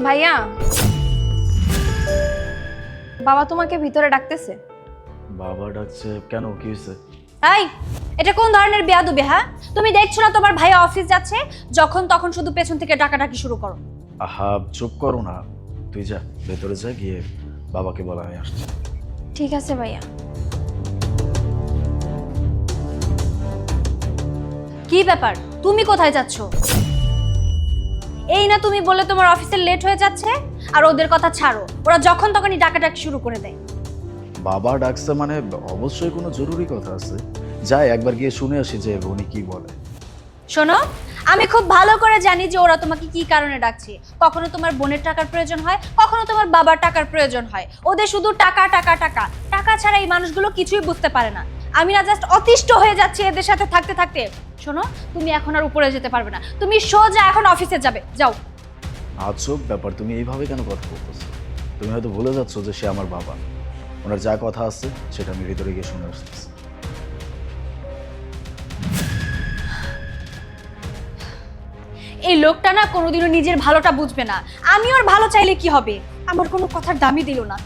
ভাইয়া, বাবা তোমাকে ভিতরে ডাকতেছে। বাবা ডাকছে কেন, কি হয়েছে? এই, এটা কোন ধরনের বেয়াদবি? হ্যাঁ, তুমি দেখছো না তোমার ভাই অফিস যাচ্ছে, যখন তখন শুধু পেছন থেকে ডাকাডাকি শুরু করো। আহা চুপ করো না, তুই যা ভেতরে যা, গিয়ে বাবাকে বলা আমি আসছি। ঠিক আছে ভাইয়া। কি ব্যাপার, তুমি কোথায় যাচ্ছ? এই না তুমি বলে তোমার অফিসের লেট হয়ে যাচ্ছে, আর ওদের কথা ছাড়ো, ওরা যখন তখনই ডাকাডাকি শুরু করে দেয়। বাবা ডাকছে মানে অবশ্যই কোনো জরুরি কথা আছে, যাই একবার গিয়ে শুনে আসি যে উনি কি বলে। শোনো, আমি খুব ভালো করে জানি যে ওরা তোমাকে কি কারণে ডাকছে। কখনো তোমার বোনের টাকার প্রয়োজন হয়, কখনো তোমার বাবার টাকার প্রয়োজন হয়। ওদের শুধু টাকা টাকা টাকা টাকা ছাড়া এই মানুষগুলো কিছুই বুঝতে পারে না। আমি না জাস্ট অতিষ্ঠ হয়ে যাচ্ছি এদের সাথে থাকতে থাকতে। শোনো, তুমি এখন আর উপরে যেতে পারবে না, তুমি সোজা এখন অফিসে যাবে, যাও। আজব ব্যাপার, তুমি এইভাবে কেন কথা বলতেছো? তুমি হয়তো ভুলে যাচ্ছ যে সে আমার বাবা, ওনার যা কথা আছে সেটা আমি ভিতরে গিয়ে শুনে আসতেছি। এই লোকটা না কোনোদিনও নিজের ভালোটা বুঝবে না। আমি ওর ভালো চাইলে কি হবে, আমার কোনো কথার দামই দিল না।